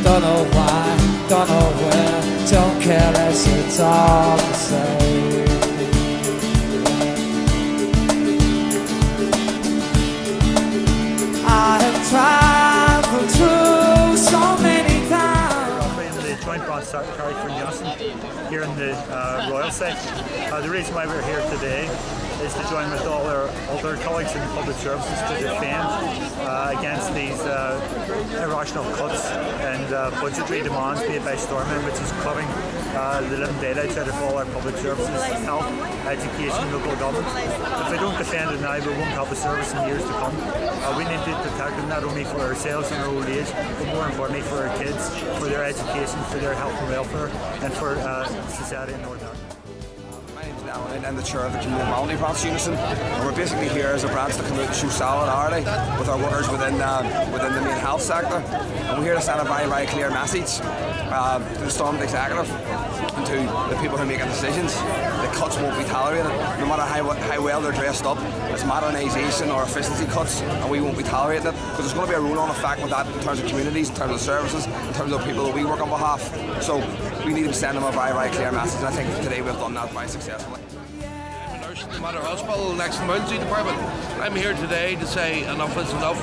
Don't know why, don't know where, don't care less, it's all the same. I have traveled through so many times. I'm the Joint Branch Secretary for UNISON here in the Royal section. The reason why we're here today is to join with all our other colleagues in the public services to defend against these irrational cuts and budgetary demands made by Stormont, which is cutting the living daylights out of all our public services, health, education, local government. If we don't defend it now, we won't have a service in years to come. We need to protect them not only for ourselves in our old age, but more importantly for our kids, for their education, for their health and welfare, and for society in Northern Ireland. And I'm the chair of the Community Mobility Branch UNISON, and we're basically here as a branch to come out and show solidarity with our workers within the main health sector. And we're here to send a very, very clear message to the Stormont Executive and to the people who are making decisions. The cuts won't be tolerated, no matter how well they're dressed up. It's modernisation or efficiency cuts, and we won't be tolerating it, because there's going to be a roll-on effect with that in terms of communities, in terms of services, in terms of people that we work on behalf. So we need to send them a very, very clear message, and I think today we've done that very successfully. I'm a nurse in the Mater Hospital next to the emergency department. I'm here today to say enough is enough.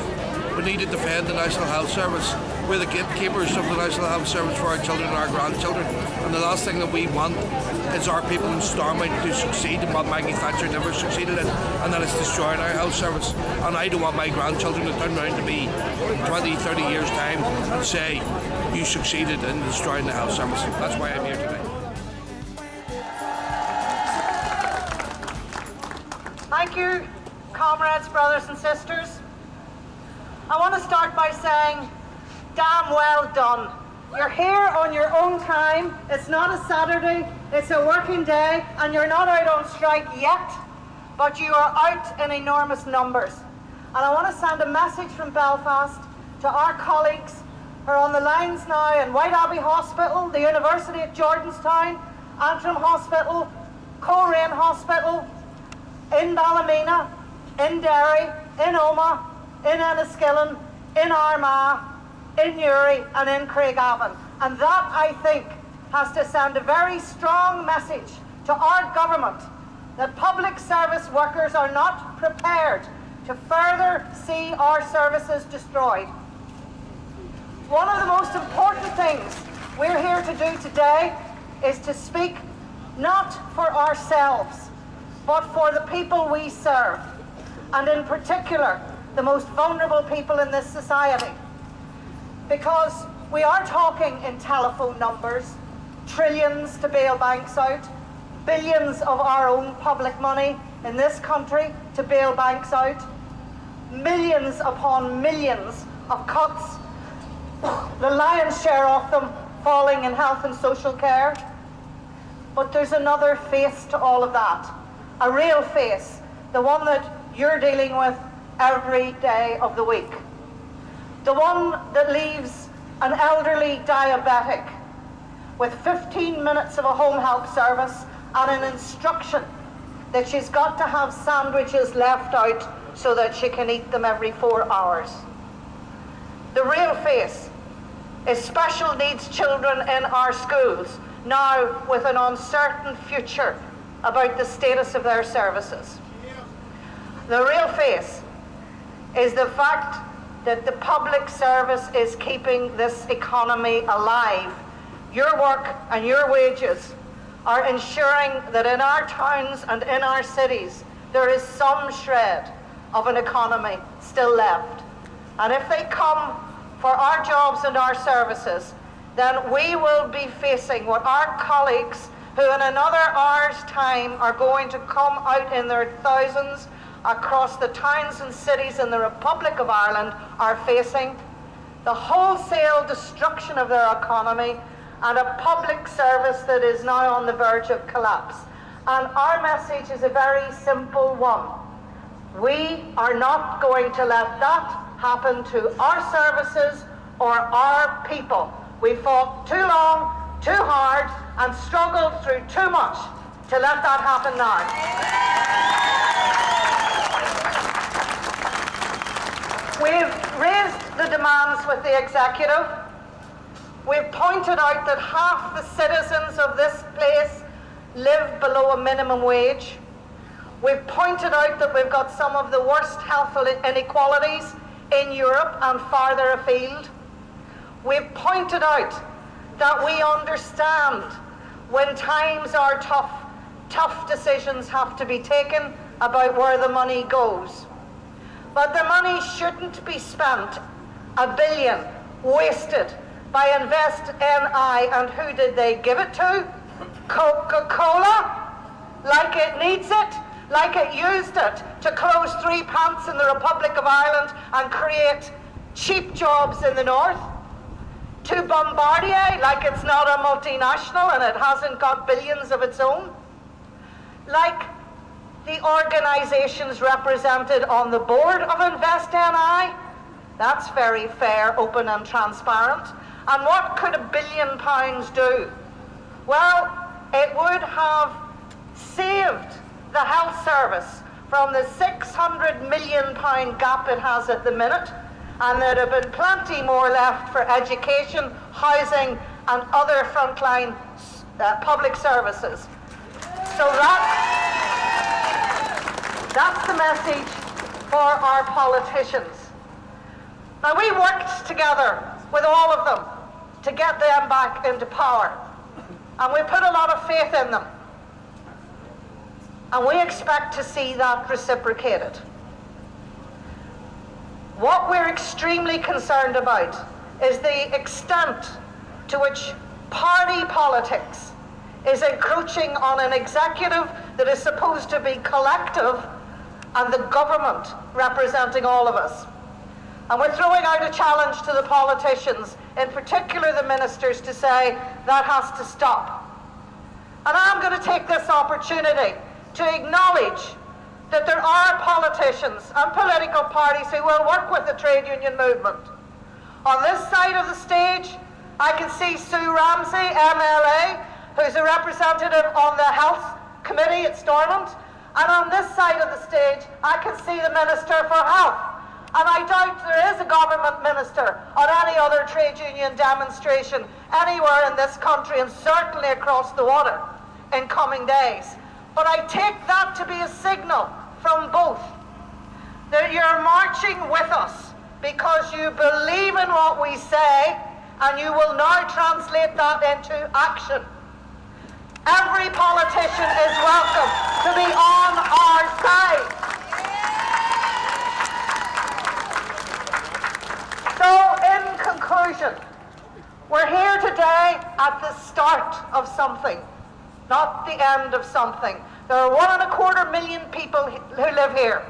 We need to defend the National Health Service. We're the gatekeepers of the National Health Service for our children and our grandchildren. And the last thing that we want is our people in Stormont to succeed in what Maggie Thatcher never succeeded in, and that is destroying our health service. And I don't want my grandchildren to turn around to me in 20, 30 years' time and say, you succeeded in destroying the health service. That's why I'm here today. Thank you, comrades, brothers and sisters. I want to start by saying, damn well done. You're here on your own time. It's not a Saturday, it's a working day, and you're not out on strike yet, but you are out in enormous numbers. And I want to send a message from Belfast to our colleagues who are on the lines now in White Abbey Hospital, the University at Georgetown, Antrim Hospital, Coleraine Hospital, in Ballymena, in Derry, in Omagh, in Enniskillen, in Armagh, in Newry and in Craigavon. And that, I think, has to send a very strong message to our government that public service workers are not prepared to further see our services destroyed. One of the most important things we're here to do today is to speak not for ourselves, but for the people we serve, and in particular, the most vulnerable people in this society. Because we are talking in telephone numbers, trillions to bail banks out, billions of our own public money in this country to bail banks out, millions upon millions of cuts, the lion's share of them falling in health and social care. But there's another face to all of that, a real face, the one that you're dealing with every day of the week. The one that leaves an elderly diabetic with 15 minutes of a home help service and an instruction that she's got to have sandwiches left out so that she can eat them every 4 hours. The real face is special needs children in our schools, now with an uncertain future about the status of their services. The real face is the fact that the public service is keeping this economy alive. Your work and your wages are ensuring that in our towns and in our cities there is some shred of an economy still left. And if they come for our jobs and our services, then we will be facing what our colleagues, who in another hour's time are going to come out in their thousands across the towns and cities in the Republic of Ireland, are facing: the wholesale destruction of their economy and a public service that is now on the verge of collapse. And our message is a very simple one. We are not going to let that happen to our services or our people. We fought too long, too hard, and struggled through too much to let that happen now. We've raised the demands with the executive. We've pointed out that half the citizens of this place live below a minimum wage. We've pointed out that we've got some of the worst health inequalities in Europe and farther afield. We've pointed out that we understand when times are tough, tough decisions have to be taken about where the money goes. But the money shouldn't be spent, $1 billion, wasted by Invest NI, and who did they give it to? Coca-Cola? Like it needs it? Like it used it to close 3 plants in the Republic of Ireland and create cheap jobs in the north? To Bombardier, like it's not a multinational and it hasn't got billions of its own? Like the organisations represented on the board of Invest NI? That's very fair, open and transparent. And what could £1 billion do? Well, it would have saved the health service from the £600 million gap it has at the minute, and there'd have been plenty more left for education, housing and other frontline public services. So that's the message for our politicians. Now, we worked together with all of them to get them back into power, and we put a lot of faith in them, and we expect to see that reciprocated. What we're extremely concerned about is the extent to which party politics is encroaching on an executive that is supposed to be collective and the government representing all of us. And we're throwing out a challenge to the politicians, in particular the ministers, to say that has to stop. And I'm going to take this opportunity to acknowledge that there are politicians and political parties who will work with the trade union movement. On this side of the stage, I can see Sue Ramsey, MLA, who's a representative on the Health Committee at Stormont. And on this side of the stage, I can see the Minister for Health. And I doubt there is a government minister on any other trade union demonstration anywhere in this country, and certainly across the water, in coming days. But I take that to be a signal from both that you're marching with us because you believe in what we say, and you will now translate that into action. Every politician is welcome to be on our side. So, in conclusion, we're here today at the start of something, not the end of something. There are 1.25 million people who live here.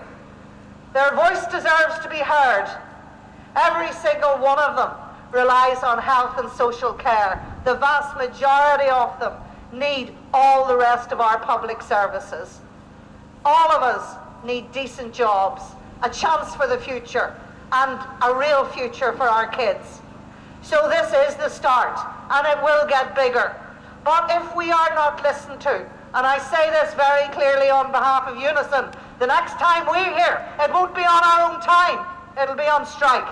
Their voice deserves to be heard. Every single one of them relies on health and social care. The vast majority of them need all the rest of our public services. All of us need decent jobs, a chance for the future, and a real future for our kids. So this is the start, and it will get bigger. But if we are not listened to, and I say this very clearly on behalf of UNISON, the next time we're here, it won't be on our own time, it'll be on strike.